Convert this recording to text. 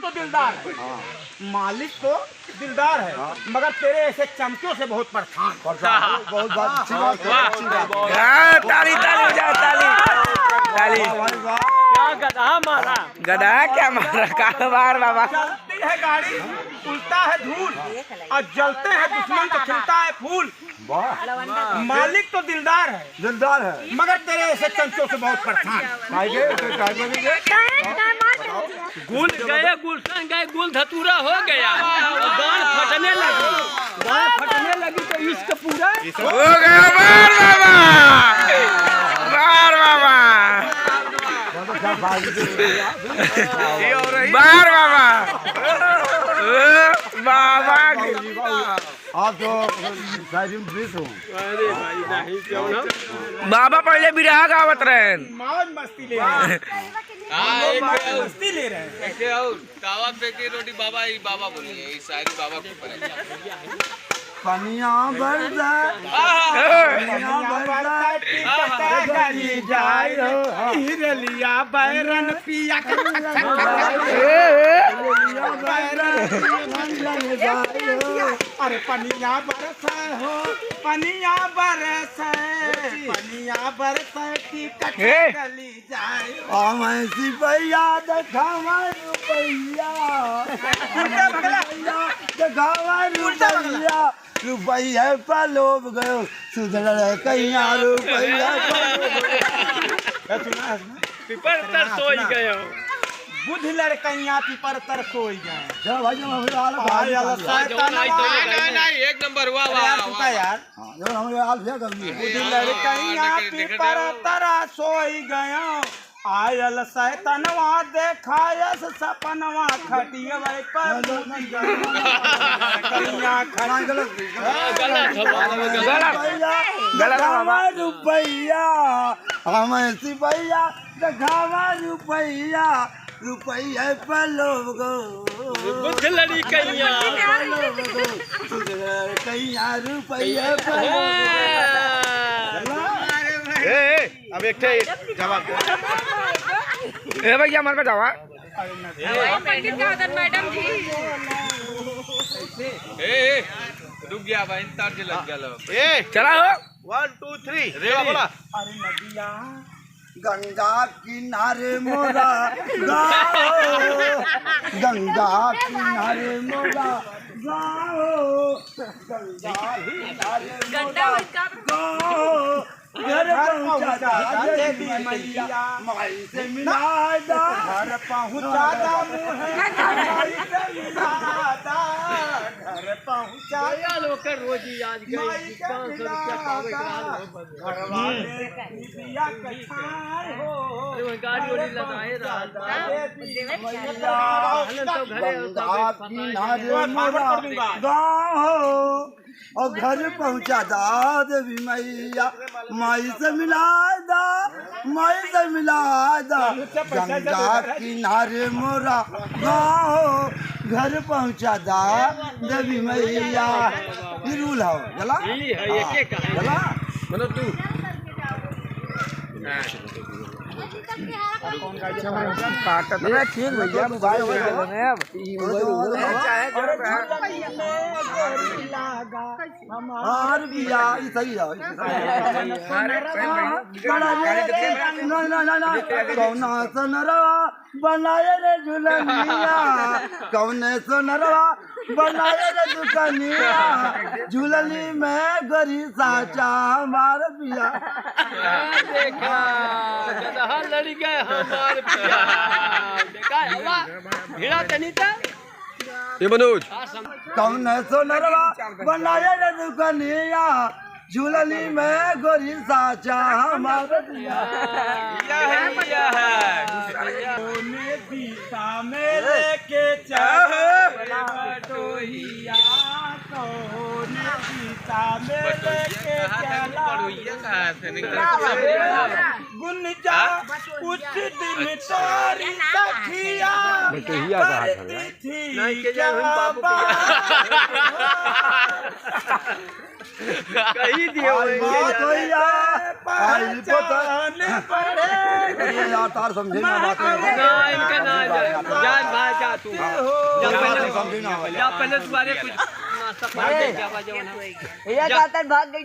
तो दिलदार है, मालिक तो दिलदार है, मगर तेरे ऐसे चमचों से बहुत परेशान। बहुत बात ताली ताली बजाओ, ताली ताली। क्या गधा मारा, गधा क्या मारा, कारोबार बाबा। चलती है गाड़ी, उड़ता है धूल, और जलते हैं दुश्मन तो खिलता है फूल। मालिक तो दिलदार है, मगर तेरे ऐसे चमचों से बहुत परेशान। गुल गए, गुलशन गए, गुल धतूरा हो गया, गान फटने लगी तो इश्क पूरा हो गया। बार बाबा, बार बाबा, बार बाबा, बाबा आप तो शायद हो। अरे भाई नहीं क्यों ना, बाबा पहले बिरहा गावत रहे, मौज मस्ती ले रहे हैं, मस्ती ले रहे हैं। दावा पे की रोटी बाबा ही बाबा बोली है, शायरी बाबा के ऊपर है। पनिया बरसा गली जाए हिरलिया बैरन पिया अरे पनिया बरस हो, पनिया बरस, पनिया बरस टिकट गली जाए। सिपैया देखावा रुपैया, देखावा रुपैया, रुपैया पर लोभ गयो सुधर कैया रुपैया पिपर तर सोई गयो, बुध लड़कैया पिपर तर सोई गए। चलो भाई नहीं एक नंबर हुआ यार बुध लड़कैया पिपर तरा सोई गयो, आयल सैतनवा देखायस सपनवा खटियवे पर रुपैया हमें सिपैया देखावा रुपैया, रुपैया पर लोभ गो बुध लड़ी कैया कैया रुपैया पर। अब एक जवाब ए भैया हमारे पास जवाब। मैडम जी रुक गया भाई, तार से लग गया। चला हो 1 2 3 रेडी बोला। अरे नदिया गंगा किनारे मोरा गाओ, गंगा किनारे मोरा गाओ, गंगा किनारे मोरा गाओ, घर पहुँचा देवी मैया माई से मिलादा, घर पहुँचा दा मुहे माई से मिलादा, घर पहुँचा लोकर रोजी आज गई 500 रुपया पावे घर वाले दिया कछार हो, गाड़ी ओड़ी लगाए रहा गंगा किनारे मोरा गाओ, और घर पहुँचा दा देवी मैया माई से मिला दा, माई से मिला दा, गंगा किनारे मोरा गाओ, घर पहुँचा दा देवी मैया। ये रूल है चला चला मतलब तू ठीक भैया मोबाइल अब हमार बिया सही है। कौना सोनरवा बनाए रे झुलनिया, कौने सोनरवा बनाए रे दुकनिया, झुलनी में गरी साचा हमार बिया। देखा गधा लड़ी गए हमार पिया, देखा हवा भिड़ा तनीता ये मनोज कौन सोनरवा बनाए रे दुकनिया, झूलनी में गोरी साचा हमार बिया। सोने सीता मेरे के चले बटोहिया, सोने सीता मेरे के चला सुन जा उस दिन तोरी सखिया करती थी क्या बात कही दिए बात हो पहचान पड़ेगी यार तार समझे ना बात ना इनका ना जा भाई जा तू समझे ना जा पहले तुम्हारे कुछ नाश्ता खा के क्या बाजे भैया भाग गई